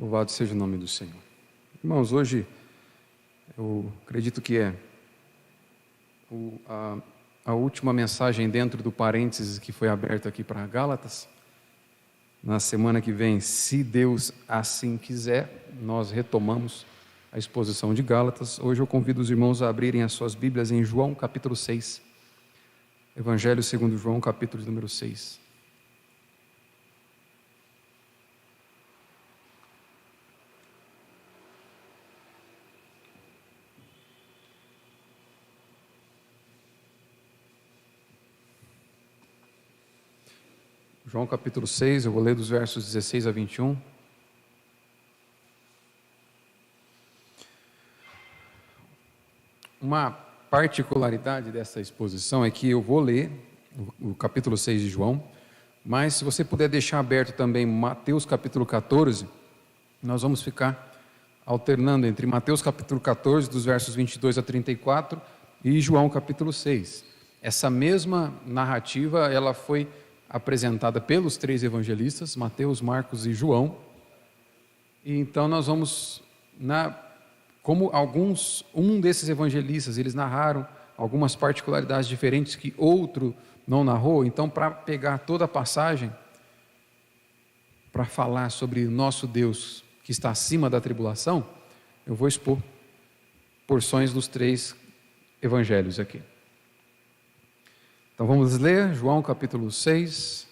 Louvado seja o nome do Senhor. Irmãos, hoje eu acredito que é a última mensagem dentro do parênteses que foi aberto aqui para Gálatas. Na semana que vem, se Deus assim quiser, nós retomamos a exposição de Gálatas. Hoje eu convido os irmãos a abrirem as suas Bíblias em João capítulo 6. Evangelho segundo João, capítulo número 6. João capítulo 6, eu vou ler dos versos 16 a 21. Uma particularidade dessa exposição é que eu vou ler o capítulo 6 de João, mas se você puder deixar aberto também Mateus capítulo 14, nós vamos ficar alternando entre Mateus capítulo 14, dos versos 22 a 34, e João capítulo 6. Essa mesma narrativa, ela foi apresentada pelos três evangelistas, Mateus, Marcos e João. E então nós vamos, como um desses evangelistas, eles narraram algumas particularidades diferentes que outro não narrou. Então, para pegar toda a passagem, para falar sobre o nosso Deus que está acima da tribulação, eu vou expor porções dos três evangelhos aqui. Então vamos ler João capítulo 6,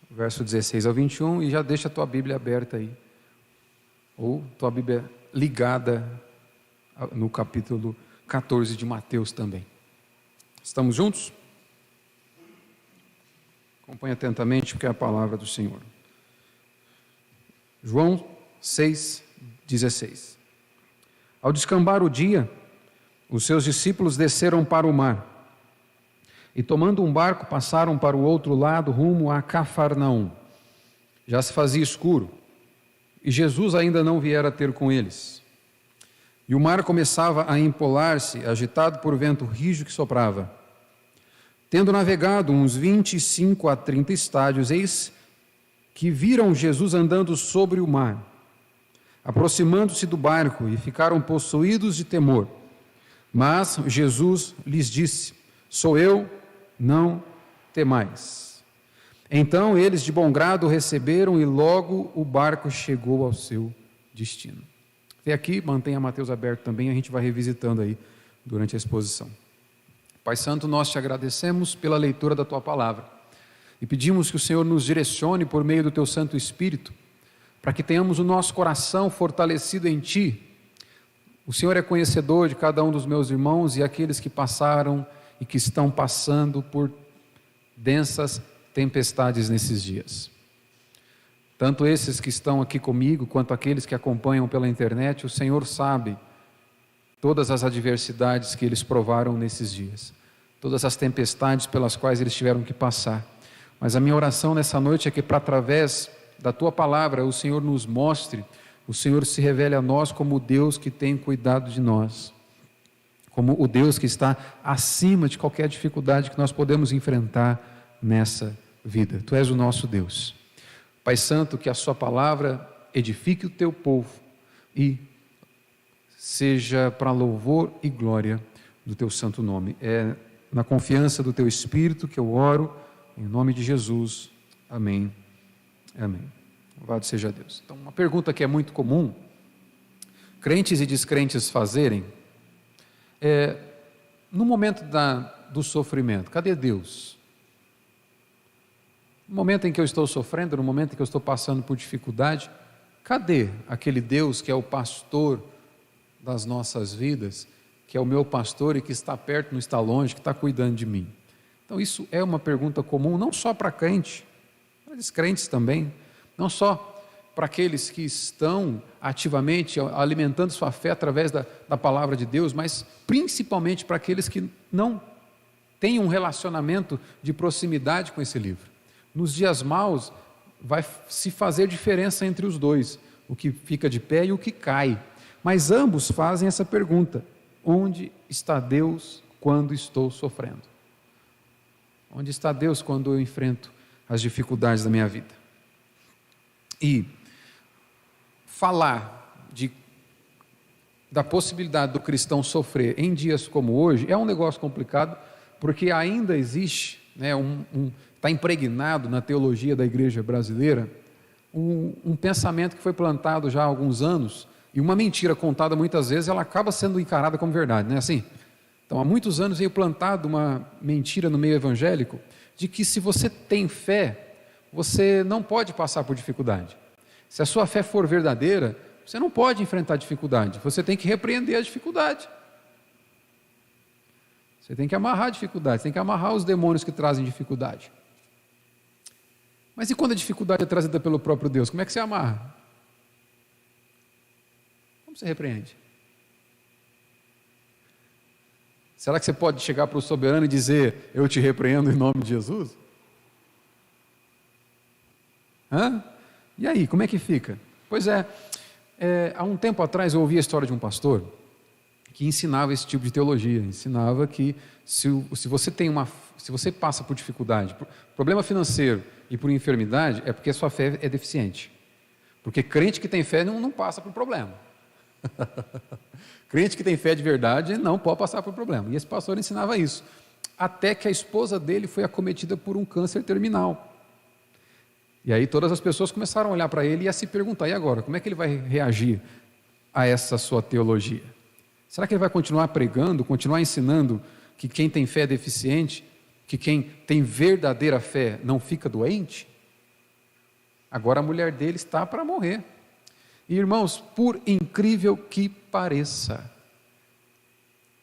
verso 16 ao 21, e já deixa a tua Bíblia aberta aí, ou tua Bíblia ligada no capítulo 14 de Mateus também. Estamos juntos? Acompanhe atentamente, porque é a palavra do Senhor. João 6, 16. Ao descambar o dia, os seus discípulos desceram para o mar, e tomando um barco, passaram para o outro lado, rumo a Cafarnaum. Já se fazia escuro, e Jesus ainda não viera ter com eles. E o mar começava a empolar-se, agitado por vento rijo que soprava. Tendo navegado uns 25 a 30 estádios, eis que viram Jesus andando sobre o mar, aproximando-se do barco, e ficaram possuídos de temor. Mas Jesus lhes disse: sou eu, não temais. Então eles de bom grado o receberam, e logo o barco chegou ao seu destino. Até aqui, mantenha Mateus aberto também, a gente vai revisitando aí durante a exposição. Pai Santo, nós te agradecemos pela leitura da tua palavra e pedimos que o Senhor nos direcione por meio do teu Santo Espírito, para que tenhamos o nosso coração fortalecido em ti. O Senhor é conhecedor de cada um dos meus irmãos e aqueles que passaram e que estão passando por densas tempestades nesses dias. Tanto esses que estão aqui comigo, quanto aqueles que acompanham pela internet, o Senhor sabe todas as adversidades que eles provaram nesses dias, todas as tempestades pelas quais eles tiveram que passar. Mas a minha oração nessa noite é que, através da tua palavra, o Senhor nos mostre, o Senhor se revele a nós como o Deus que tem cuidado de nós, como o Deus que está acima de qualquer dificuldade que nós podemos enfrentar nessa vida. Tu és o nosso Deus. Pai Santo, que a sua palavra edifique o teu povo e seja para louvor e glória do teu santo nome. É na confiança do teu Espírito que eu oro, em nome de Jesus. Amém. Amém. Louvado seja Deus. Então, uma pergunta que é muito comum crentes e descrentes fazerem no momento do sofrimento: cadê Deus? No momento em que eu estou sofrendo, no momento em que eu estou passando por dificuldade, cadê aquele Deus que é o pastor das nossas vidas, que é o meu pastor e que está perto, não está longe, que está cuidando de mim? Então isso é uma pergunta comum, não só para crente, para descrentes também, não só para aqueles que estão ativamente alimentando sua fé através da palavra de Deus, mas principalmente para aqueles que não têm um relacionamento de proximidade com esse livro. Nos dias maus vai se fazer diferença entre os dois, o que fica de pé e o que cai, mas ambos fazem essa pergunta: onde está Deus quando estou sofrendo? Onde está Deus quando eu enfrento as dificuldades da minha vida? E falar da possibilidade do cristão sofrer em dias como hoje é um negócio complicado, porque ainda existe, está impregnado na teologia da igreja brasileira, um pensamento que foi plantado já há alguns anos, e uma mentira contada muitas vezes, ela acaba sendo encarada como verdade, não é assim? Então, há muitos anos veio plantada uma mentira no meio evangélico, de que se você tem fé, você não pode passar por dificuldade. Se a sua fé for verdadeira, você não pode enfrentar dificuldade, você tem que repreender a dificuldade. Você tem que amarrar a dificuldade, você tem que amarrar os demônios que trazem dificuldade. Mas e quando a dificuldade é trazida pelo próprio Deus, como é que você amarra? Como você repreende? Será que você pode chegar para o soberano e dizer, eu te repreendo em nome de Jesus? E aí, como é que fica? Pois há um tempo atrás eu ouvi a história de um pastor que ensinava esse tipo de teologia, ensinava que se você passa por dificuldade, por problema financeiro e por enfermidade, é porque a sua fé é deficiente, porque crente que tem fé não passa por problema, crente que tem fé de verdade não pode passar por problema, e esse pastor ensinava isso, até que a esposa dele foi acometida por um câncer terminal, e aí todas as pessoas começaram a olhar para ele e a se perguntar, e agora, como é que ele vai reagir a essa sua teologia? Será que ele vai continuar pregando, continuar ensinando que quem tem fé é deficiente, que quem tem verdadeira fé não fica doente? Agora a mulher dele está para morrer. E irmãos, por incrível que pareça,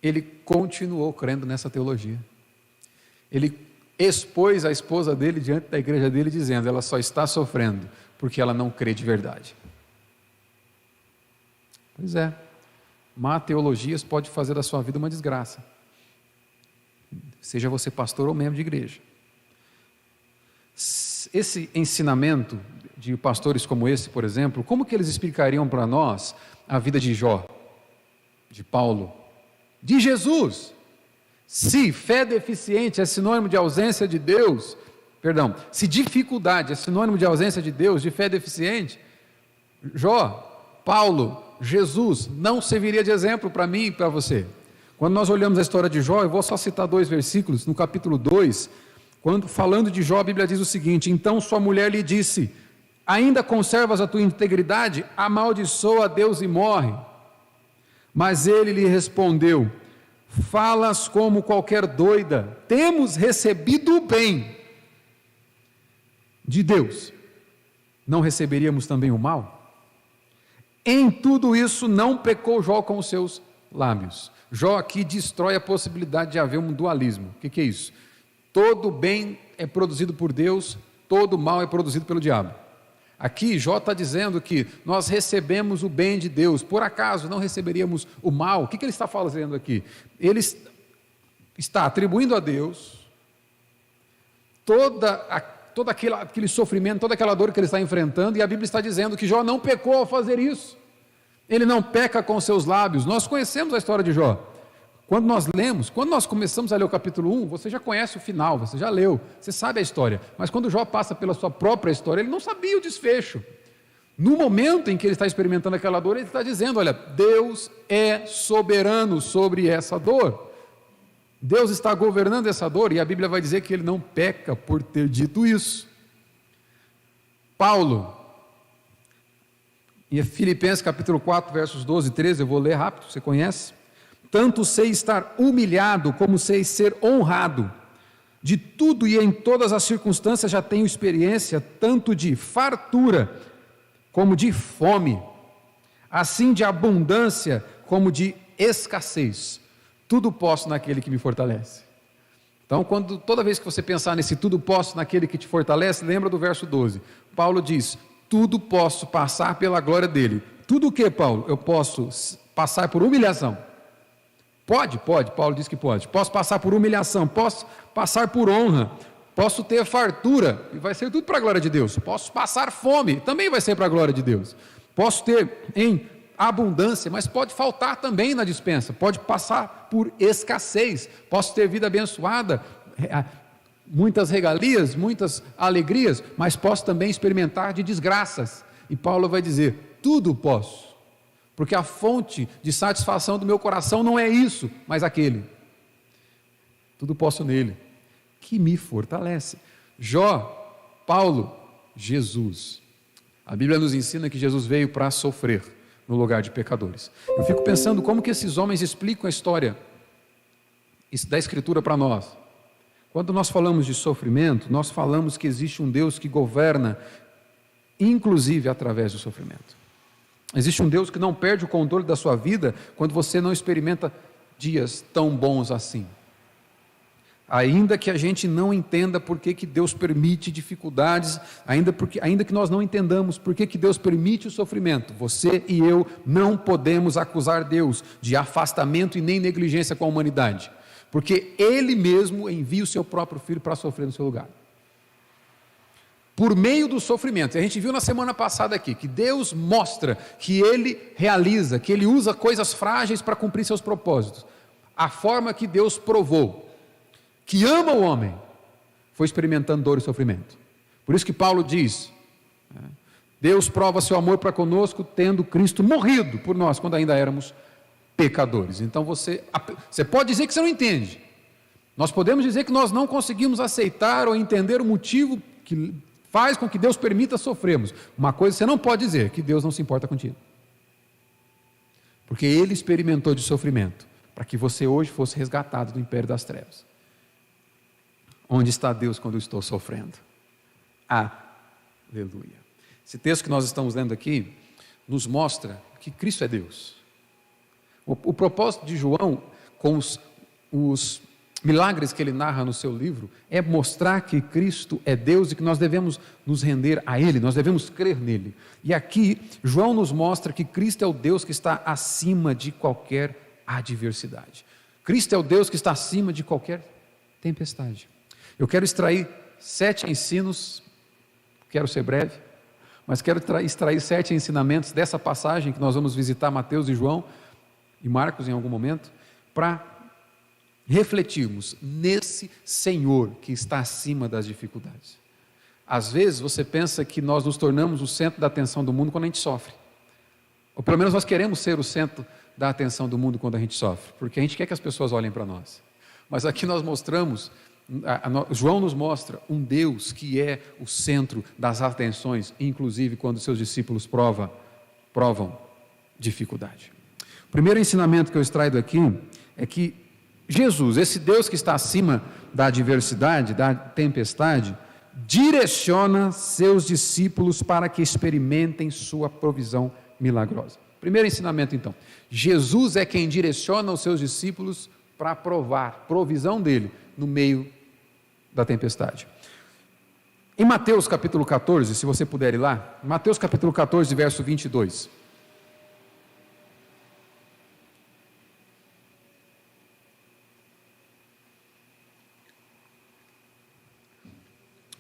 ele continuou crendo nessa teologia. Ele expôs a esposa dele diante da igreja dele, dizendo, ela só está sofrendo porque ela não crê de verdade. Pois é. Má teologias pode fazer da sua vida uma desgraça, seja você pastor ou membro de igreja. Esse ensinamento de pastores como esse, por exemplo, como que eles explicariam para nós a vida de Jó, de Paulo, de Jesus? Se fé deficiente é sinônimo de ausência de Deus, se dificuldade é sinônimo de ausência de Deus, de fé deficiente, Jó, Paulo, Jesus não serviria de exemplo para mim e para você. Quando nós olhamos a história de Jó, eu vou só citar 2 versículos, no capítulo 2, falando de Jó, a Bíblia diz o seguinte, então sua mulher lhe disse, ainda conservas a tua integridade? Amaldiçoa a Deus e morre. Mas ele lhe respondeu, falas como qualquer doida, temos recebido o bem de Deus, não receberíamos também o mal? Em tudo isso não pecou Jó com os seus lábios. Jó aqui destrói a possibilidade de haver um dualismo. O que é isso? Todo bem é produzido por Deus, todo mal é produzido pelo diabo. Aqui Jó está dizendo que nós recebemos o bem de Deus, por acaso não receberíamos o mal? O que ele está fazendo aqui? Ele está atribuindo a Deus todo aquele sofrimento, toda aquela dor que ele está enfrentando, e a Bíblia está dizendo que Jó não pecou ao fazer isso, ele não peca com seus lábios. Nós conhecemos a história de Jó, quando nós começamos a ler o capítulo 1, você já conhece o final, você já leu, você sabe a história, mas quando Jó passa pela sua própria história, ele não sabia o desfecho. No momento em que ele está experimentando aquela dor, ele está dizendo, olha, Deus é soberano sobre essa dor, Deus está governando essa dor, e a Bíblia vai dizer que ele não peca por ter dito isso. Paulo, em Filipenses capítulo 4, versos 12 e 13, eu vou ler rápido, você conhece? Tanto sei estar humilhado, como sei ser honrado, de tudo e em todas as circunstâncias já tenho experiência, tanto de fartura, como de fome, assim de abundância, como de escassez, tudo posso naquele que me fortalece. Então, toda vez que você pensar nesse tudo posso naquele que te fortalece, lembra do verso 12, Paulo diz, tudo posso passar pela glória dele. Tudo o que, Paulo? Eu posso passar por humilhação. Pode, Paulo diz que pode. Posso passar por humilhação, posso passar por honra, posso ter fartura, e vai ser tudo para a glória de Deus. Posso passar fome, também vai ser para a glória de Deus. Posso ter em abundância, mas pode faltar também na despensa. Pode passar por escassez, posso ter vida abençoada, muitas regalias, muitas alegrias, mas posso também experimentar de desgraças. E Paulo vai dizer, tudo posso, porque a fonte de satisfação do meu coração não é isso, mas aquele. Tudo posso nele, que me fortalece. Jó, Paulo, Jesus. A Bíblia nos ensina que Jesus veio para sofrer no lugar de pecadores. Eu fico pensando como que esses homens explicam a história da Escritura para nós. Quando nós falamos de sofrimento, nós falamos que existe um Deus que governa, inclusive através do sofrimento. Existe um Deus que não perde o controle da sua vida quando você não experimenta dias tão bons assim. Ainda que a gente não entenda por que Deus permite dificuldades, ainda que nós não entendamos por que Deus permite o sofrimento, você e eu não podemos acusar Deus de afastamento e nem negligência com a humanidade, porque Ele mesmo envia o seu próprio Filho para sofrer no seu lugar. Por meio do sofrimento, a gente viu na semana passada aqui, que Deus mostra que Ele realiza, que Ele usa coisas frágeis para cumprir seus propósitos. A forma que Deus provou que ama o homem, foi experimentando dor e sofrimento. Por isso que Paulo diz, Deus prova seu amor para conosco, tendo Cristo morrido por nós, quando ainda éramos pecadores. Então você pode dizer que você não entende, nós podemos dizer que nós não conseguimos aceitar ou entender o motivo que faz com que Deus permita sofrermos. Uma coisa você não pode dizer, que Deus não se importa contigo, porque Ele experimentou de sofrimento, para que você hoje fosse resgatado do império das trevas. Onde está Deus quando eu estou sofrendo? Aleluia. Esse texto que nós estamos lendo aqui nos mostra que Cristo é Deus. O propósito de João, com os milagres que ele narra no seu livro, é mostrar que Cristo é Deus e que nós devemos nos render a Ele, nós devemos crer nele. E aqui, João nos mostra que Cristo é o Deus que está acima de qualquer adversidade. Cristo é o Deus que está acima de qualquer tempestade. Eu quero extrair 7 ensinos, quero ser breve, mas quero extrair 7 ensinamentos dessa passagem que nós vamos visitar Mateus e João e Marcos em algum momento, para refletirmos nesse Senhor que está acima das dificuldades. Às vezes você pensa que nós nos tornamos o centro da atenção do mundo quando a gente sofre, ou pelo menos nós queremos ser o centro da atenção do mundo quando a gente sofre, porque a gente quer que as pessoas olhem para nós. Mas aqui nós mostramos, João nos mostra um Deus que é o centro das atenções, inclusive quando seus discípulos provam dificuldade. O primeiro ensinamento que eu extraio daqui é que Jesus, esse Deus que está acima da adversidade, da tempestade, direciona seus discípulos para que experimentem sua provisão milagrosa. Primeiro ensinamento então, Jesus é quem direciona os seus discípulos para provar provisão dele no meio da tempestade. Em Mateus capítulo 14, se você puder ir lá, Mateus capítulo 14, verso 22.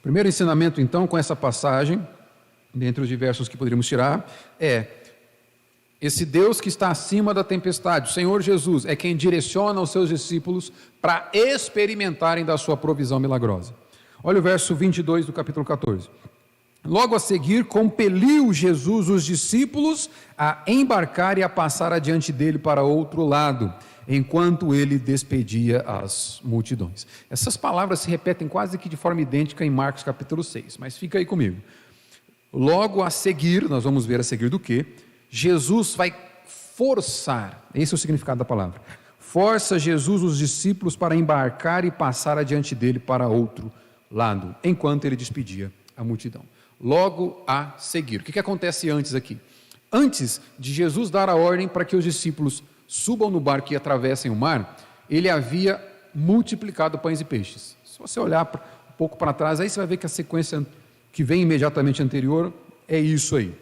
Primeiro ensinamento então com essa passagem, dentre os diversos que poderíamos tirar, é esse Deus que está acima da tempestade, o Senhor Jesus, é quem direciona os seus discípulos para experimentarem da sua provisão milagrosa. Olha o verso 22 do capítulo 14. Logo a seguir, compeliu Jesus os discípulos a embarcar e a passar adiante dele para outro lado, enquanto ele despedia as multidões. Essas palavras se repetem quase que de forma idêntica em Marcos capítulo 6, mas fica aí comigo. Logo a seguir, nós vamos ver a seguir do que? Jesus vai forçar, esse é o significado da palavra, força Jesus os discípulos para embarcar e passar adiante dele para outro lado, enquanto ele despedia a multidão. Logo a seguir, o que acontece antes aqui? Antes de Jesus dar a ordem para que os discípulos subam no barco e atravessem o mar, ele havia multiplicado pães e peixes. Se você olhar um pouco para trás, aí você vai ver que a sequência que vem imediatamente anterior é isso aí.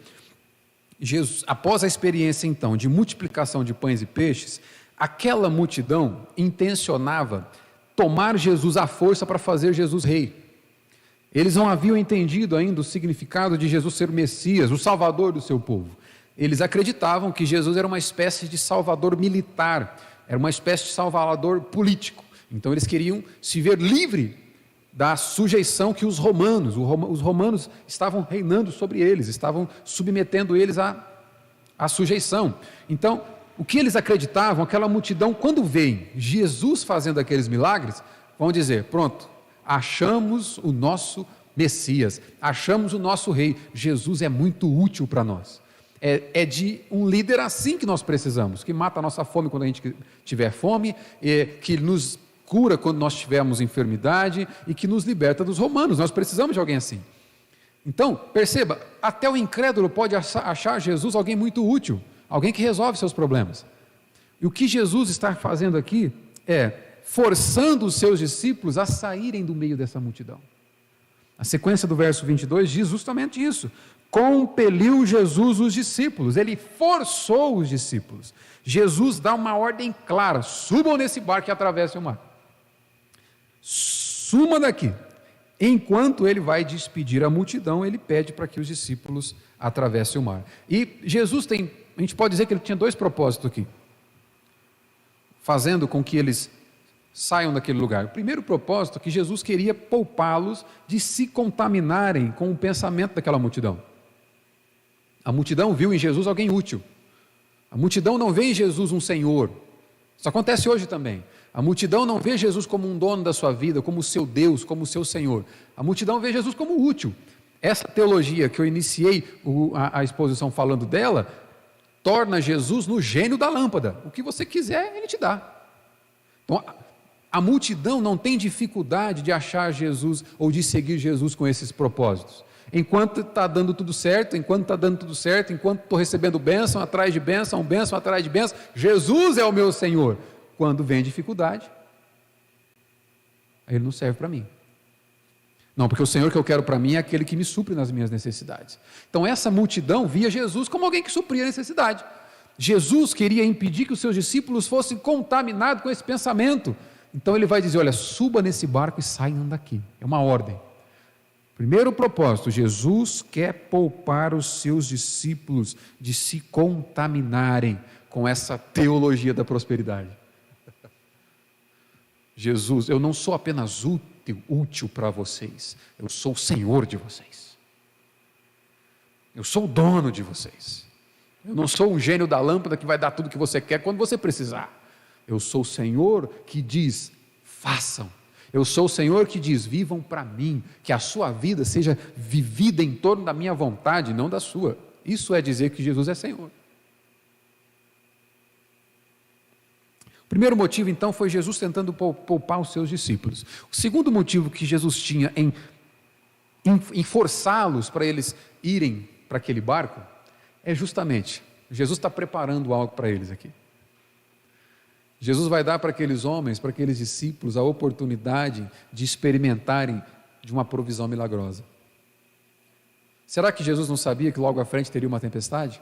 Jesus, após a experiência então de multiplicação de pães e peixes, aquela multidão intencionava tomar Jesus à força para fazer Jesus rei. Eles não haviam entendido ainda o significado de Jesus ser o Messias, o Salvador do seu povo. Eles acreditavam que Jesus era uma espécie de salvador militar, era uma espécie de salvador político. Então eles queriam se ver livre da sujeição que os romanos estavam reinando sobre eles, estavam submetendo eles a a sujeição. Então, o que eles acreditavam, aquela multidão, quando veem Jesus fazendo aqueles milagres, vão dizer: pronto, achamos o nosso Messias, achamos o nosso rei, Jesus é muito útil para nós. É de um líder assim que nós precisamos, que mata a nossa fome quando a gente tiver fome, que nos cura quando nós tivermos enfermidade e que nos liberta dos romanos. Nós precisamos de alguém assim. Então, perceba, até o incrédulo pode achar Jesus alguém muito útil, alguém que resolve seus problemas. E o que Jesus está fazendo aqui é forçando os seus discípulos a saírem do meio dessa multidão. A sequência do verso 22 diz justamente isso. Compeliu Jesus os discípulos, ele forçou os discípulos. Jesus dá uma ordem clara: subam nesse barco e atravessem o mar. Suma daqui. Enquanto ele vai despedir a multidão, ele pede para que os discípulos atravessem o mar. E Jesus a gente pode dizer que ele tinha dois propósitos aqui, fazendo com que eles saiam daquele lugar. O primeiro propósito é que Jesus queria poupá-los de se contaminarem com o pensamento daquela multidão. A multidão viu em Jesus alguém útil. A multidão não vê em Jesus um Senhor. Isso acontece hoje também. A multidão não vê Jesus como um dono da sua vida, como o seu Deus, como o seu Senhor. A multidão vê Jesus como útil. Essa teologia que eu iniciei a exposição falando dela, torna Jesus no gênio da lâmpada. O que você quiser, ele te dá. Então, a multidão não tem dificuldade de achar Jesus ou de seguir Jesus com esses propósitos. Enquanto está dando tudo certo, enquanto estou recebendo bênção atrás de bênção, bênção atrás de bênção, Jesus é o meu Senhor. Quando vem dificuldade, aí ele não serve para mim. Não, porque o Senhor que eu quero para mim é aquele que me supre nas minhas necessidades. Então essa multidão via Jesus como alguém que supria a necessidade. Jesus queria impedir que os seus discípulos fossem contaminados com esse pensamento. Então ele vai dizer: olha, suba nesse barco e saiam daqui. É uma ordem. Primeiro propósito: Jesus quer poupar os seus discípulos de se contaminarem com essa teologia da prosperidade. Jesus, eu não sou apenas útil para vocês, eu sou o Senhor de vocês. Eu sou o dono de vocês. Eu não sou um gênio da lâmpada que vai dar tudo que você quer quando você precisar. Eu sou o Senhor que diz: façam. Eu sou o Senhor que diz: vivam para mim, que a sua vida seja vivida em torno da minha vontade, não da sua. Isso é dizer que Jesus é Senhor. O primeiro motivo, então, foi Jesus tentando poupar os seus discípulos. O segundo motivo que Jesus tinha em forçá-los para eles irem para aquele barco, é justamente, Jesus está preparando algo para eles aqui. Jesus vai dar para aqueles homens, para aqueles discípulos, a oportunidade de experimentarem de uma provisão milagrosa. Será que Jesus não sabia que logo à frente teria uma tempestade?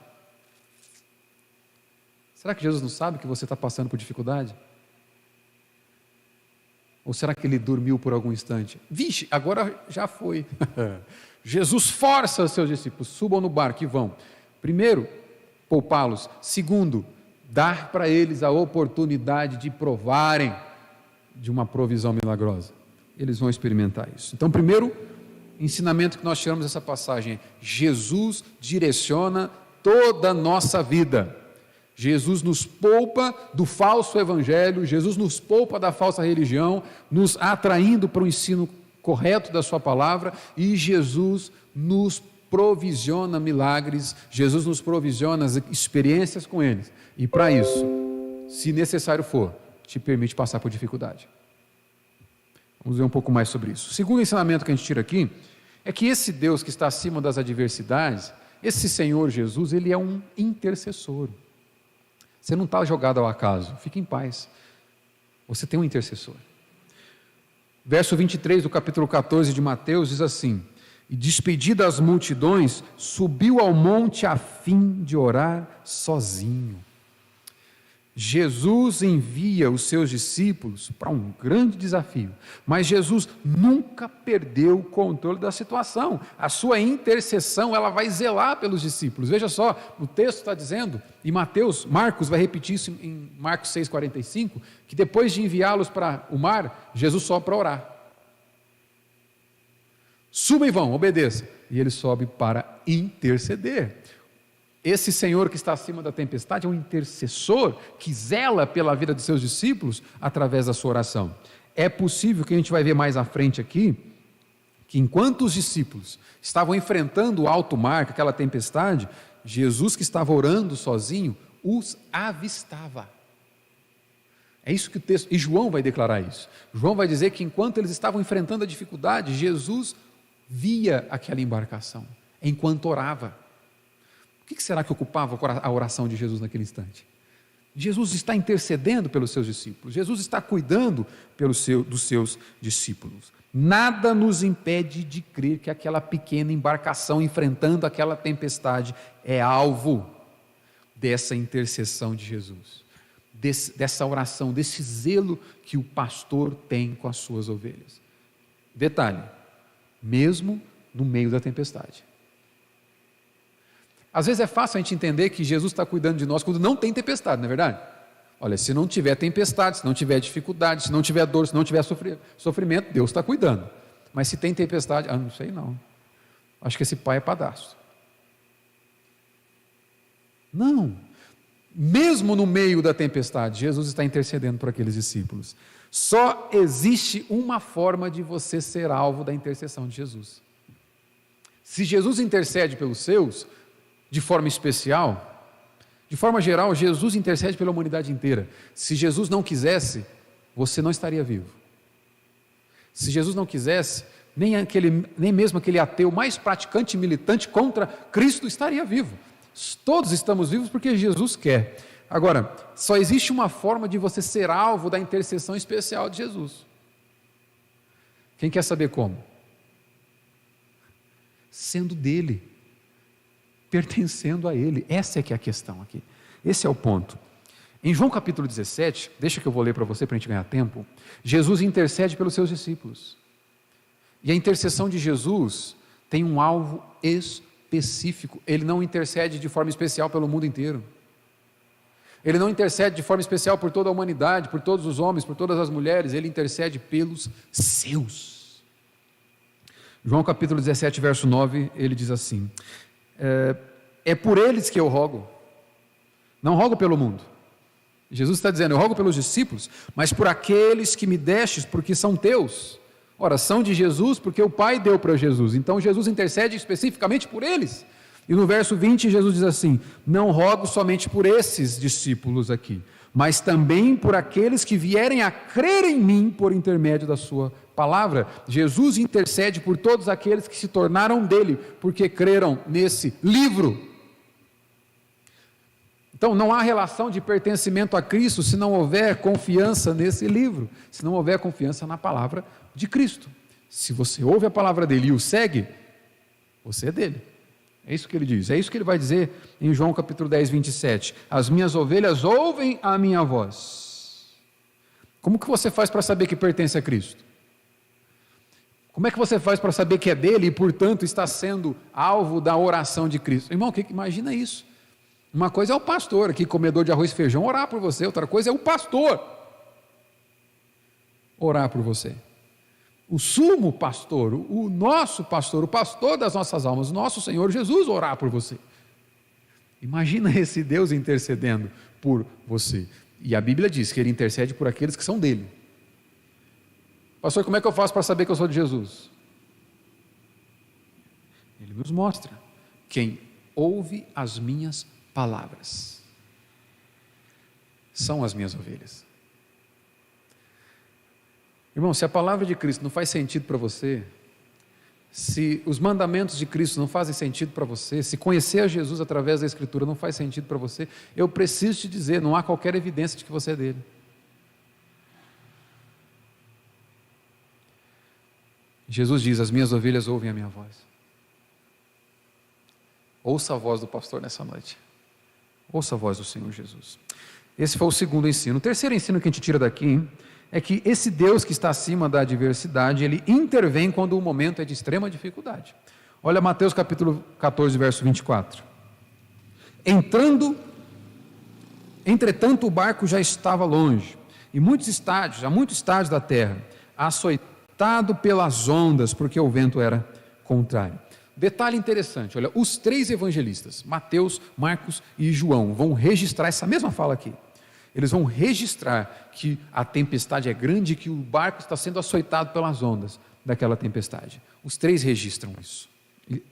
Será que Jesus não sabe que você está passando por dificuldade? Ou será que ele dormiu por algum instante? Vixe, agora já foi. Jesus força os seus discípulos: subam no barco e vão. Primeiro, poupá-los. Segundo, dar para eles a oportunidade de provarem de uma provisão milagrosa. Eles vão experimentar isso. Então, primeiro ensinamento que nós tiramos dessa passagem é: Jesus direciona toda a nossa vida. Jesus nos poupa do falso evangelho, Jesus nos poupa da falsa religião, nos atraindo para o ensino correto da sua palavra, e Jesus nos provisiona milagres, Jesus nos provisiona as experiências com eles, e para isso, se necessário for, te permite passar por dificuldade. Vamos ver um pouco mais sobre isso. O segundo ensinamento que a gente tira aqui é que esse Deus que está acima das adversidades, esse Senhor Jesus, ele é um intercessor. Você não está jogado ao acaso, fique em paz. Você tem um intercessor. Verso 23 do capítulo 14 de Mateus diz assim: e despedida as multidões, subiu ao monte a fim de orar sozinho. Jesus envia os seus discípulos para um grande desafio, mas Jesus nunca perdeu o controle da situação. A sua intercessão, ela vai zelar pelos discípulos. Veja só, o texto está dizendo, e Marcos vai repetir isso em Marcos 6,45, que depois de enviá-los para o mar, Jesus sobe para orar. Suba e vão, obedeça. E ele sobe para interceder. Esse Senhor que está acima da tempestade é um intercessor que zela pela vida dos seus discípulos através da sua oração. É possível que a gente vai ver mais à frente aqui, que enquanto os discípulos estavam enfrentando o alto mar, aquela tempestade, Jesus, que estava orando sozinho, os avistava. É isso que o texto, e João vai declarar isso. João vai dizer que enquanto eles estavam enfrentando a dificuldade, Jesus via aquela embarcação, enquanto orava. O que será que ocupava a oração de Jesus naquele instante? Jesus está intercedendo pelos seus discípulos, Jesus está cuidando dos seus discípulos. Nada nos impede de crer que aquela pequena embarcação enfrentando aquela tempestade é alvo dessa intercessão de Jesus, dessa oração, desse zelo que o pastor tem com as suas ovelhas. Detalhe, mesmo no meio da tempestade. Às vezes é fácil a gente entender que Jesus está cuidando de nós quando não tem tempestade, não é verdade? Olha, se não tiver tempestade, se não tiver dificuldade, se não tiver dor, se não tiver sofrimento, Deus está cuidando. Mas se tem tempestade, não sei não. Acho que esse pai é padrasto. Não. Mesmo no meio da tempestade, Jesus está intercedendo por aqueles discípulos. Só existe uma forma de você ser alvo da intercessão de Jesus. Se Jesus intercede pelos seus, de forma especial, de forma geral, Jesus intercede pela humanidade inteira. Se Jesus não quisesse, você não estaria vivo. Se Jesus não quisesse, nem mesmo aquele ateu mais praticante e militante contra Cristo estaria vivo. Todos estamos vivos porque Jesus quer. Agora, só existe uma forma de você ser alvo da intercessão especial de Jesus. Quem quer saber como? Sendo dele, pertencendo a ele. Essa é que é a questão aqui. Esse é o ponto. Em João capítulo 17, deixa que eu vou ler para você para a gente ganhar tempo, Jesus intercede pelos seus discípulos. E a intercessão de Jesus tem um alvo específico. Ele não intercede de forma especial pelo mundo inteiro. Ele não intercede de forma especial por toda a humanidade, por todos os homens, por todas as mulheres. Ele intercede pelos seus. João capítulo 17, verso 9, ele diz assim: é por eles que eu rogo, não rogo pelo mundo. Jesus está dizendo, eu rogo pelos discípulos, mas por aqueles que me destes, porque são teus. Ora, são de Jesus, porque o Pai deu para Jesus. Então Jesus intercede especificamente por eles. E no verso 20 Jesus diz assim: não rogo somente por esses discípulos aqui, mas também por aqueles que vierem a crer em mim por intermédio da sua palavra. Jesus intercede por todos aqueles que se tornaram dele, porque creram nesse livro. Então não há relação de pertencimento a Cristo se não houver confiança nesse livro, se não houver confiança na palavra de Cristo. Se você ouve a palavra dele e o segue, você é dele. É isso que ele diz, é isso que ele vai dizer em João capítulo 10, 27. As minhas ovelhas ouvem a minha voz. Como que você faz para saber que pertence a Cristo? Como é que você faz para saber que é dele e, portanto, está sendo alvo da oração de Cristo? Irmão, imagina isso. Uma coisa é o pastor aqui, comedor de arroz e feijão, orar por você. Outra coisa é o pastor orar por você. O sumo pastor, o nosso pastor, o pastor das nossas almas, o nosso Senhor Jesus orar por você. Imagina esse Deus intercedendo por você. E a Bíblia diz que ele intercede por aqueles que são dele. Pastor, como é que eu faço para saber que eu sou de Jesus? Ele nos mostra. Quem ouve as minhas palavras são as minhas ovelhas. Irmão, se a palavra de Cristo não faz sentido para você, se os mandamentos de Cristo não fazem sentido para você, se conhecer a Jesus através da Escritura não faz sentido para você, eu preciso te dizer, não há qualquer evidência de que você é dele. Jesus diz, as minhas ovelhas ouvem a minha voz. Ouça a voz do pastor nessa noite. Ouça a voz do Senhor Jesus. Esse foi o segundo ensino. O terceiro ensino que a gente tira daqui é que esse Deus que está acima da adversidade, ele intervém quando o momento é de extrema dificuldade. Olha Mateus capítulo 14, verso 24. Entretanto o barco já estava longe, e muitos estádios da terra, açoitado pelas ondas, porque o vento era contrário. Detalhe interessante, olha, os 3 evangelistas, Mateus, Marcos e João, vão registrar essa mesma fala aqui. Eles vão registrar que a tempestade é grande e que o barco está sendo açoitado pelas ondas daquela tempestade. Os 3 registram isso.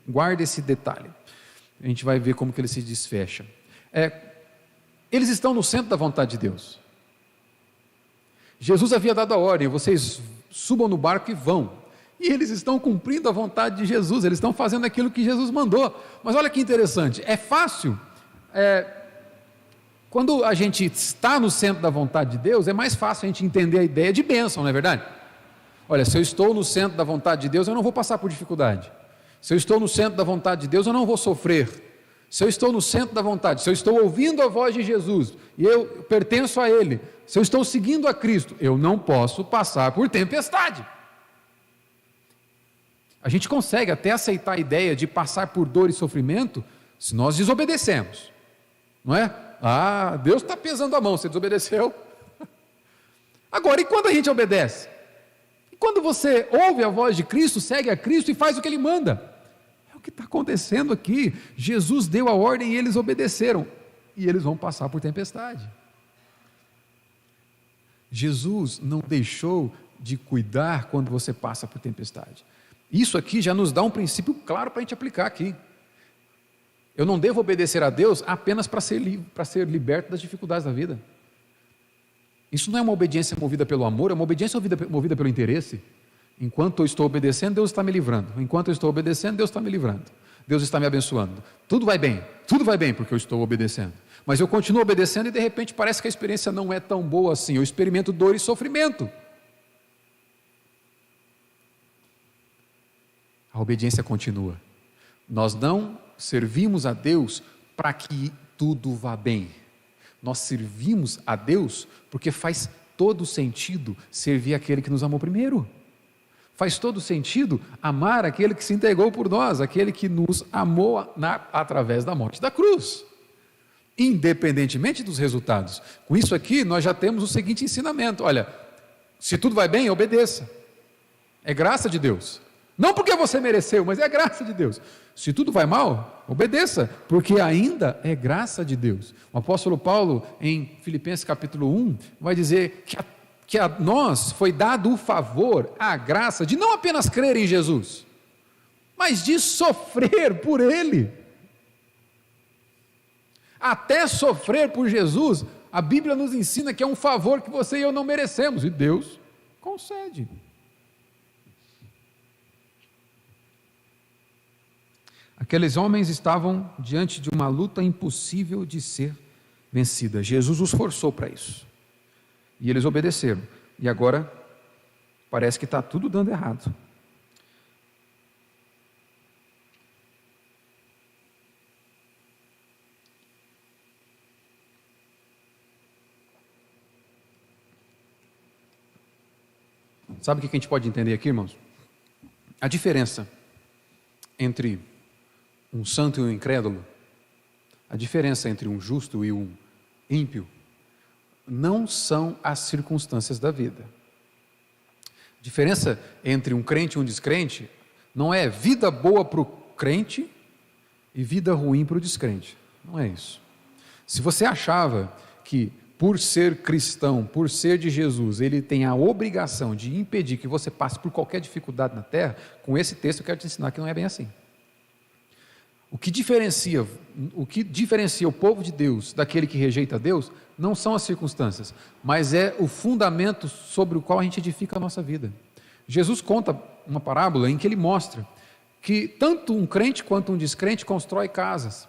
Guarda esse detalhe. A gente vai ver como que ele se desfecha. Eles estão no centro da vontade de Deus. Jesus havia dado a ordem: vocês subam no barco e vão. E eles estão cumprindo a vontade de Jesus, eles estão fazendo aquilo que Jesus mandou. Mas olha que interessante, é fácil, quando a gente está no centro da vontade de Deus, é mais fácil a gente entender a ideia de bênção, não é verdade? Olha, se eu estou no centro da vontade de Deus, eu não vou passar por dificuldade. Se eu estou no centro da vontade de Deus, eu não vou sofrer. Se eu estou no centro da vontade, se eu estou ouvindo a voz de Jesus, e eu pertenço a Ele, se eu estou seguindo a Cristo, eu não posso passar por tempestade. A gente consegue até aceitar a ideia de passar por dor e sofrimento, se nós desobedecemos, não é? Deus está pesando a mão, você desobedeceu. Agora, e quando a gente obedece? E quando você ouve a voz de Cristo, segue a Cristo e faz o que Ele manda? É o que está acontecendo aqui. Jesus deu a ordem e eles obedeceram, e eles vão passar por tempestade. Jesus não deixou de cuidar quando você passa por tempestade. Isso aqui já nos dá um princípio claro para a gente aplicar aqui. Eu não devo obedecer a Deus apenas para ser liberto das dificuldades da vida. Isso não é uma obediência movida pelo amor, é uma obediência movida pelo interesse. Enquanto eu estou obedecendo, Deus está me livrando. Enquanto eu estou obedecendo, Deus está me livrando. Deus está me abençoando. Tudo vai bem porque eu estou obedecendo. Mas eu continuo obedecendo e de repente parece que a experiência não é tão boa assim. Eu experimento dor e sofrimento. A obediência continua. Nós não servimos a Deus para que tudo vá bem. Nós servimos a Deus porque faz todo sentido servir aquele que nos amou primeiro. Faz todo sentido amar aquele que se entregou por nós, aquele que nos amou através da morte da cruz, independentemente dos resultados. Com isso aqui, nós já temos o seguinte ensinamento: olha, se tudo vai bem, obedeça. É graça de Deus. Não porque você mereceu, mas é graça de Deus. Se tudo vai mal, obedeça, porque ainda é graça de Deus. O apóstolo Paulo, em Filipenses capítulo 1, vai dizer que a nós foi dado o favor, a graça, de não apenas crer em Jesus, mas de sofrer por Ele. Até sofrer por Jesus, a Bíblia nos ensina que é um favor que você e eu não merecemos, e Deus concede. Aqueles homens estavam diante de uma luta impossível de ser vencida. Jesus os forçou para isso. E eles obedeceram. E agora parece que está tudo dando errado. Sabe o que a gente pode entender aqui, irmãos? A diferença entre um santo e um incrédulo, a diferença entre um justo e um ímpio, não são as circunstâncias da vida. A diferença entre um crente e um descrente não é vida boa para o crente e vida ruim para o descrente. Não é isso. Se você achava que por ser cristão, por ser de Jesus, ele tem a obrigação de impedir que você passe por qualquer dificuldade na terra, com esse texto eu quero te ensinar que não é bem assim. O que diferencia o povo de Deus daquele que rejeita Deus não são as circunstâncias, mas é o fundamento sobre o qual a gente edifica a nossa vida. Jesus conta uma parábola em que ele mostra que tanto um crente quanto um descrente constrói casas,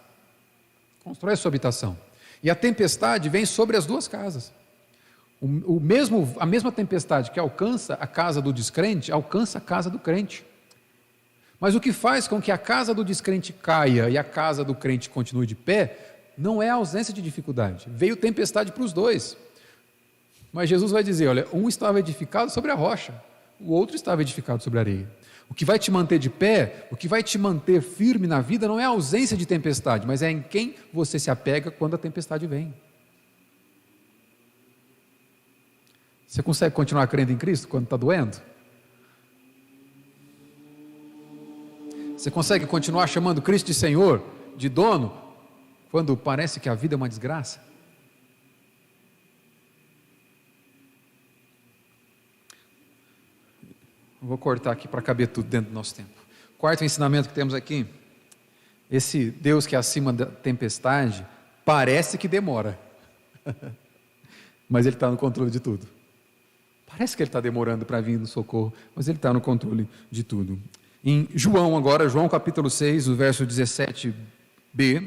constrói a sua habitação, e a tempestade vem sobre as duas casas. A mesma tempestade que alcança a casa do descrente, alcança a casa do crente. Mas o que faz com que a casa do descrente caia e a casa do crente continue de pé, não é a ausência de dificuldade. Veio tempestade para os dois. Mas Jesus vai dizer, olha, um estava edificado sobre a rocha, o outro estava edificado sobre a areia. O que vai te manter de pé, o que vai te manter firme na vida, não é a ausência de tempestade, mas é em quem você se apega quando a tempestade vem. Você consegue continuar crendo em Cristo quando está doendo? Você consegue continuar chamando Cristo de Senhor, de dono, quando parece que a vida é uma desgraça? Vou cortar aqui para caber tudo dentro do nosso tempo. Quarto ensinamento que temos aqui: esse Deus que é acima da tempestade, parece que demora, mas Ele está no controle de tudo. Parece que Ele está demorando para vir no socorro, mas Ele está no controle de tudo. Em João agora, João capítulo 6, o verso 17b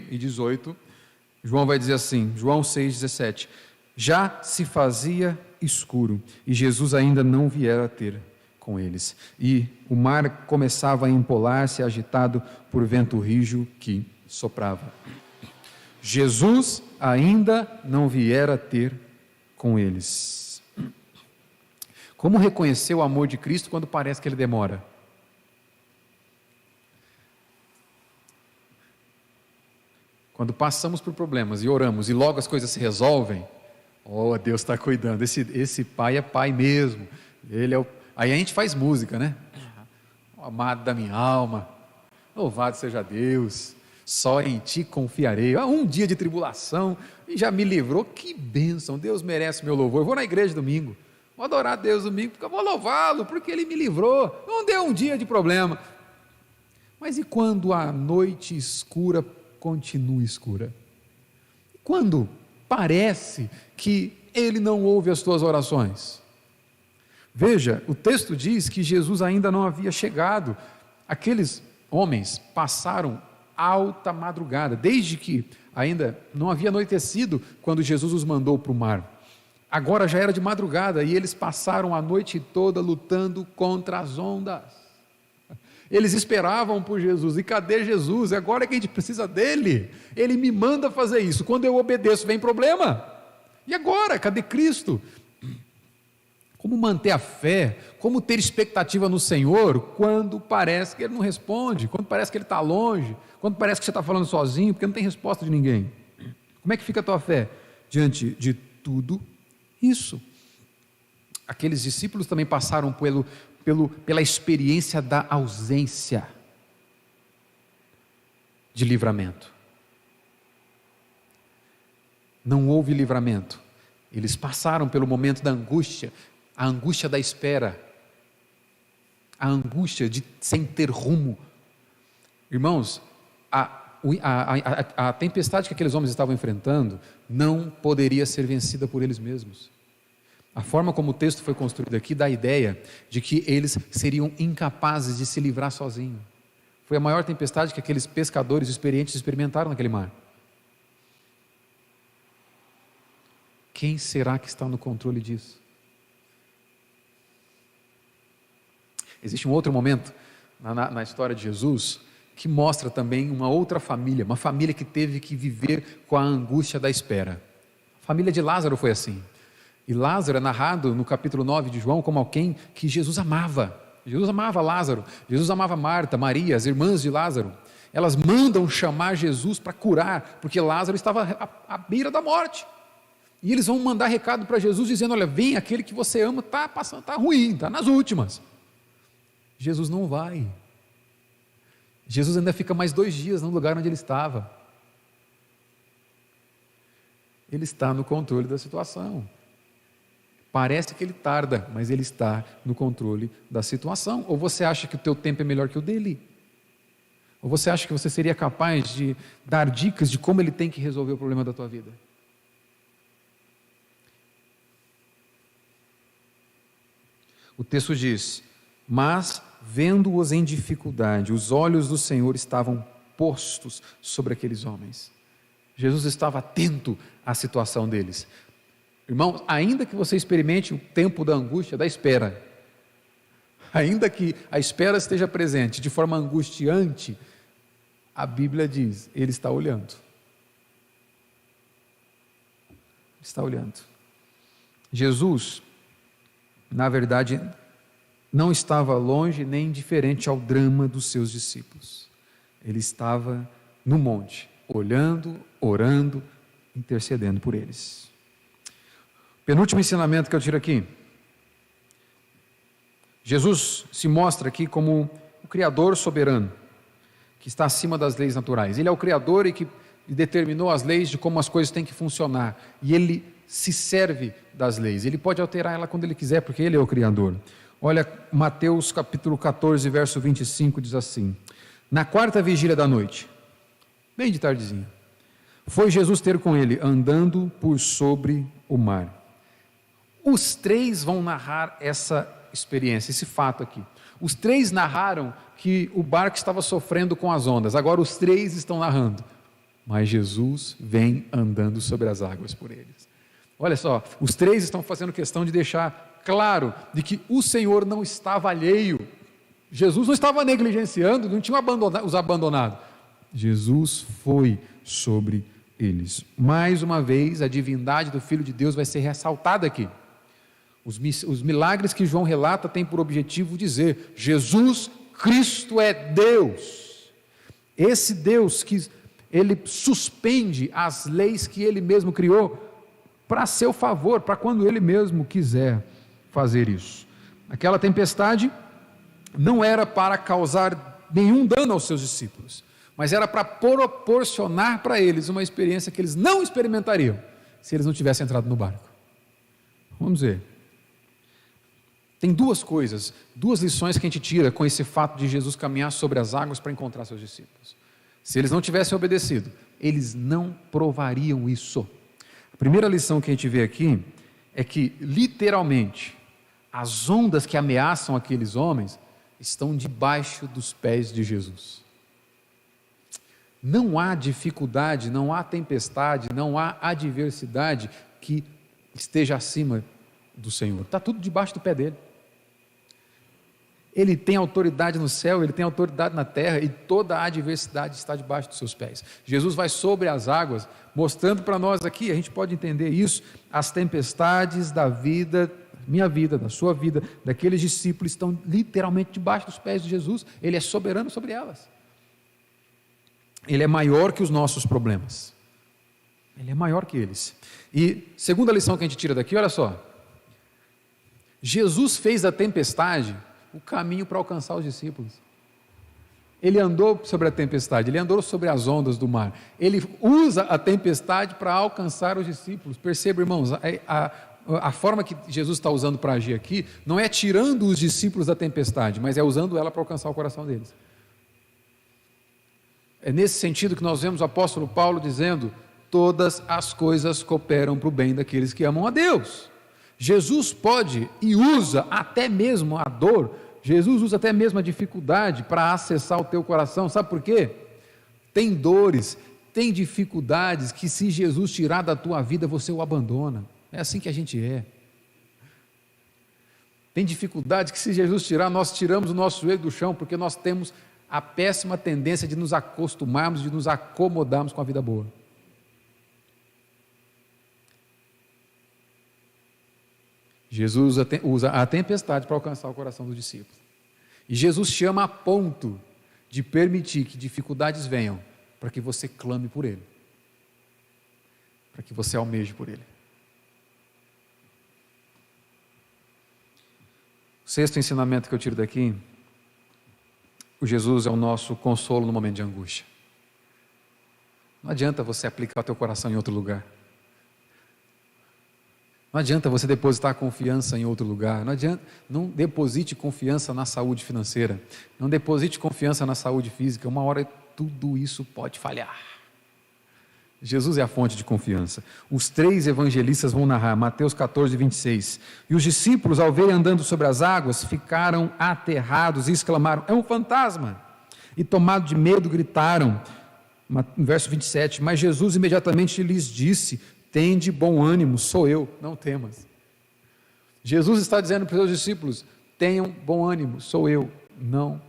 e 18, João vai dizer assim, João 6, 17: já se fazia escuro, e Jesus ainda não viera ter com eles, e o mar começava a empolar-se, agitado por vento rijo que soprava. Jesus ainda não viera ter com eles. Como reconhecer o amor de Cristo quando parece que Ele demora? Quando passamos por problemas e oramos e logo as coisas se resolvem, oh, Deus está cuidando, esse pai é pai mesmo, Ele é o... Aí a gente faz música, né? O amado da minha alma, louvado seja Deus, só em Ti confiarei. Um dia de tribulação e já me livrou, que bênção, Deus merece meu louvor. Eu vou na igreja domingo, vou adorar a Deus domingo, porque eu vou louvá-lo, porque Ele me livrou, não deu um dia de problema. Mas e quando a noite escura continua escura? Quando parece que Ele não ouve as tuas orações? Veja, o texto diz que Jesus ainda não havia chegado. Aqueles homens passaram alta madrugada, desde que ainda não havia anoitecido, quando Jesus os mandou para o mar. Agora já era de madrugada e eles passaram a noite toda lutando contra as ondas. Eles esperavam por Jesus, e cadê Jesus? Agora é que a gente precisa dele, Ele me manda fazer isso, quando eu obedeço vem problema, e agora, cadê Cristo? Como manter a fé, como ter expectativa no Senhor, quando parece que Ele não responde, quando parece que Ele está longe, quando parece que você está falando sozinho, porque não tem resposta de ninguém. Como é que fica a tua fé diante de tudo isso? Aqueles discípulos também passaram pela experiência da ausência de livramento. Não houve livramento. Eles passaram pelo momento da angústia, a angústia da espera, a angústia de sem ter rumo. Irmãos, a tempestade que aqueles homens estavam enfrentando não poderia ser vencida por eles mesmos. A forma como o texto foi construído aqui dá a ideia de que eles seriam incapazes de se livrar sozinhos. Foi a maior tempestade que aqueles pescadores experientes experimentaram naquele mar. Quem será que está no controle disso? Existe um outro momento na história de Jesus que mostra também uma outra família, uma família que teve que viver com a angústia da espera. A família de Lázaro foi assim. E Lázaro é narrado no capítulo 9 de João como alguém que Jesus amava. Jesus amava Lázaro, Jesus amava Marta, Maria, as irmãs de Lázaro. Elas mandam chamar Jesus para curar, porque Lázaro estava à beira da morte. E eles vão mandar recado para Jesus dizendo: olha, vem, aquele que você ama está passando, está ruim, está nas últimas. Jesus não vai. Jesus ainda fica mais 2 dias no lugar onde ele estava. Ele está no controle da situação. Parece que ele tarda, mas ele está no controle da situação. Ou você acha que o teu tempo é melhor que o dele? Ou você acha que você seria capaz de dar dicas de como ele tem que resolver o problema da tua vida? O texto diz: mas vendo-os em dificuldade, os olhos do Senhor estavam postos sobre aqueles homens. Jesus estava atento à situação deles. Irmãos, ainda que você experimente o tempo da angústia, da espera, ainda que a espera esteja presente de forma angustiante, a Bíblia diz: Ele está olhando. Está olhando. Jesus, na verdade, não estava longe nem indiferente ao drama dos seus discípulos. Ele estava no monte, olhando, orando, intercedendo por eles. Penúltimo ensinamento que eu tiro aqui. Jesus se mostra aqui como o Criador soberano. que está acima das leis naturais. Ele é o Criador e que determinou as leis de como as coisas têm que funcionar. E Ele se serve das leis. Ele pode alterar ela quando Ele quiser, porque Ele é o Criador. Olha, Mateus capítulo 14, verso 25, diz assim: na quarta vigília da noite, bem de tardezinha, foi Jesus ter com ele, andando por sobre o mar. Os três vão narrar essa experiência, esse fato aqui. Os três narraram que o barco estava sofrendo com as ondas. Agora os três estão narrando. Mas Jesus vem andando sobre as águas por eles. Olha só, os três estão fazendo questão de deixar claro de que o Senhor não estava alheio. Jesus não estava negligenciando, não tinha os abandonado. Jesus foi sobre eles. Mais uma vez, a divindade do Filho de Deus vai ser ressaltada aqui. Os milagres que João relata têm por objetivo dizer: Jesus Cristo é Deus. Esse Deus que Ele suspende as leis que Ele mesmo criou para seu favor, para quando Ele mesmo quiser fazer isso. Aquela tempestade não era para causar nenhum dano aos seus discípulos, mas era para proporcionar para eles uma experiência que eles não experimentariam se eles não tivessem entrado no barco. Vamos ver. Tem duas coisas, duas lições que a gente tira com esse fato de Jesus caminhar sobre as águas para encontrar seus discípulos. Se eles não tivessem obedecido, eles não provariam isso. A primeira lição que a gente vê aqui é que, literalmente, as ondas que ameaçam aqueles homens estão debaixo dos pés de Jesus. Não há dificuldade, não há tempestade, não há adversidade que esteja acima do Senhor. Está tudo debaixo do pé dele. Ele tem autoridade no céu, Ele tem autoridade na terra, e toda a adversidade está debaixo dos seus pés. Jesus vai sobre as águas, mostrando para nós aqui, a gente pode entender isso, as tempestades da vida, minha vida, da sua vida, daqueles discípulos, estão literalmente debaixo dos pés de Jesus. Ele é soberano sobre elas. Ele é maior que os nossos problemas. Ele é maior que eles. E segunda lição que a gente tira daqui, olha só. Jesus fez da tempestade o caminho para alcançar os discípulos. Ele andou sobre a tempestade, ele andou sobre as ondas do mar. Ele usa a tempestade para alcançar os discípulos. Perceba, irmãos, a forma que Jesus está usando para agir aqui não é tirando os discípulos da tempestade, mas é usando ela para alcançar o coração deles. É nesse sentido que nós vemos o apóstolo Paulo dizendo: todas as coisas cooperam para o bem daqueles que amam a Deus. Jesus pode e usa até mesmo a dor, Jesus usa até mesmo a dificuldade para acessar o teu coração. Sabe por quê? Tem dores, tem dificuldades que, se Jesus tirar da tua vida, você o abandona. É assim que a gente é. Tem dificuldades que, se Jesus tirar, nós tiramos o nosso joelho do chão, porque nós temos a péssima tendência de nos acostumarmos, de nos acomodarmos com a vida boa. Jesus usa a tempestade para alcançar o coração do discípulo. E Jesus chama a ponto de permitir que dificuldades venham, para que você clame por Ele, para que você almeje por Ele. O sexto ensinamento que eu tiro daqui: o Jesus é o nosso consolo no momento de angústia. Não adianta você aplicar o teu coração em outro lugar. Não adianta você depositar confiança em outro lugar. Não deposite confiança na saúde financeira. Não deposite confiança na saúde física. Uma hora tudo isso pode falhar. Jesus é a fonte de confiança. Os três evangelistas vão narrar, Mateus 14, 26. E os discípulos, ao verem andando sobre as águas, ficaram aterrados e exclamaram: é um fantasma! E tomados de medo, gritaram. No verso 27, mas Jesus imediatamente lhes disse: tende bom ânimo, sou eu, não temas. Jesus está dizendo para os seus discípulos: tenham bom ânimo, sou eu, não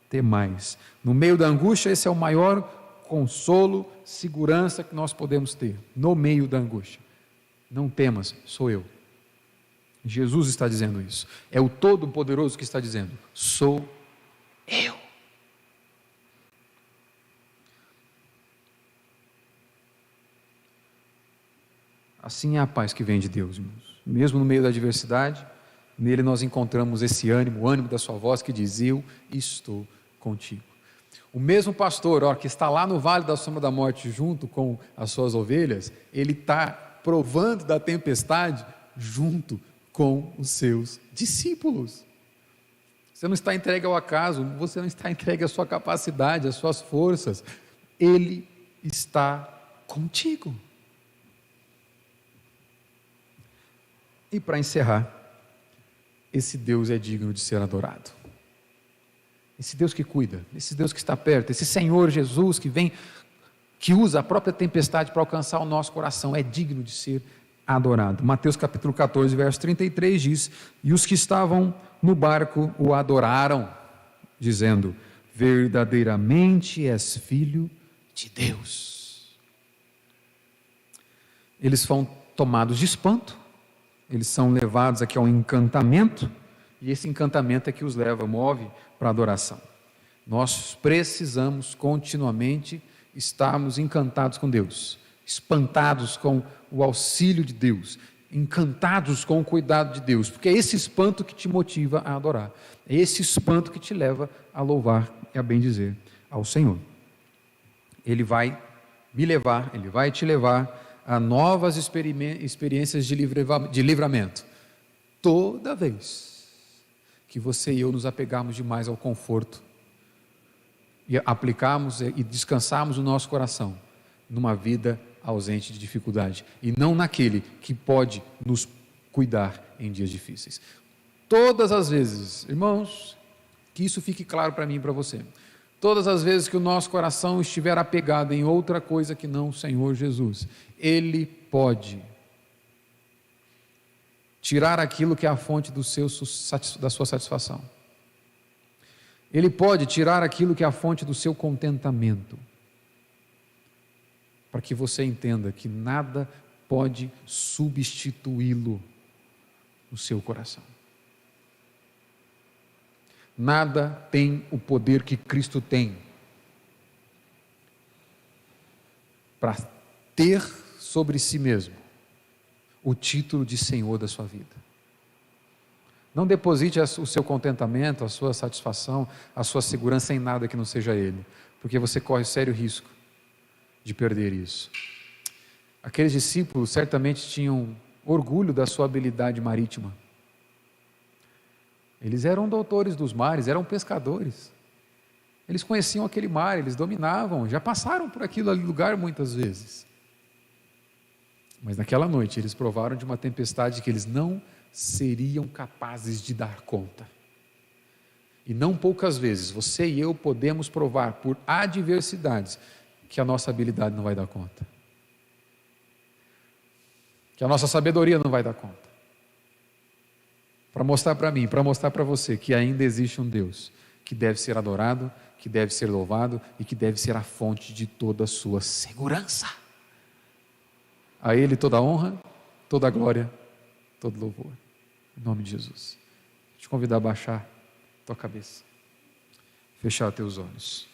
temais. No meio da angústia, esse é o maior consolo, segurança que nós podemos ter. No meio da angústia, não temas, sou eu. Jesus está dizendo isso. É o Todo-Poderoso que está dizendo: sou eu. Assim é a paz que vem de Deus, irmãos. Mesmo no meio da adversidade, nele nós encontramos esse ânimo, o ânimo da sua voz que diz: eu estou contigo. O mesmo pastor, que está lá no vale da sombra da morte junto com as suas ovelhas, ele está provando da tempestade junto com os seus discípulos. Você não está entregue ao acaso, você não está entregue à sua capacidade, às suas forças. Ele está contigo. E para encerrar, esse Deus é digno de ser adorado. Esse Deus que cuida, esse Deus que está perto, esse Senhor Jesus que vem, que usa a própria tempestade para alcançar o nosso coração, é digno de ser adorado. Mateus capítulo 14, verso 33 diz: e os que estavam no barco o adoraram, dizendo: verdadeiramente és filho de Deus. Eles são tomados de espanto, eles são levados aqui ao encantamento, e esse encantamento é que os leva, move para a adoração. Nós precisamos continuamente estarmos encantados com Deus, espantados com o auxílio de Deus, encantados com o cuidado de Deus, porque é esse espanto que te motiva a adorar, é esse espanto que te leva a louvar e a bendizer ao Senhor. Ele vai me levar, Ele vai te levar a novas experiências de livramento, toda vez que você e eu nos apegarmos demais ao conforto, e aplicarmos e descansarmos o nosso coração numa vida ausente de dificuldade, e não naquele que pode nos cuidar em dias difíceis. Todas as vezes, irmãos, que isso fique claro para mim e para você, todas as vezes que o nosso coração estiver apegado em outra coisa que não o Senhor Jesus, Ele pode tirar aquilo que é a fonte da sua satisfação. Ele pode tirar aquilo que é a fonte do seu contentamento, para que você entenda que nada pode substituí-lo no seu coração. Nada tem o poder que Cristo tem para ter sobre si mesmo o título de Senhor da sua vida. Não deposite o seu contentamento, a sua satisfação, a sua segurança em nada que não seja Ele, porque você corre sério risco de perder isso. Aqueles discípulos certamente tinham orgulho da sua habilidade marítima. Eles eram doutores dos mares, eram pescadores. Eles conheciam aquele mar, eles dominavam, já passaram por aquele lugar muitas vezes. Mas naquela noite eles provaram de uma tempestade que eles não seriam capazes de dar conta. E não poucas vezes você e eu podemos provar por adversidades que a nossa habilidade não vai dar conta, que a nossa sabedoria não vai dar conta, para mostrar para mim, para mostrar para você que ainda existe um Deus que deve ser adorado, que deve ser louvado e que deve ser a fonte de toda a sua segurança. A Ele toda a honra, toda a glória, todo louvor. Em nome de Jesus. Vou te convidar a baixar tua cabeça, fechar teus olhos.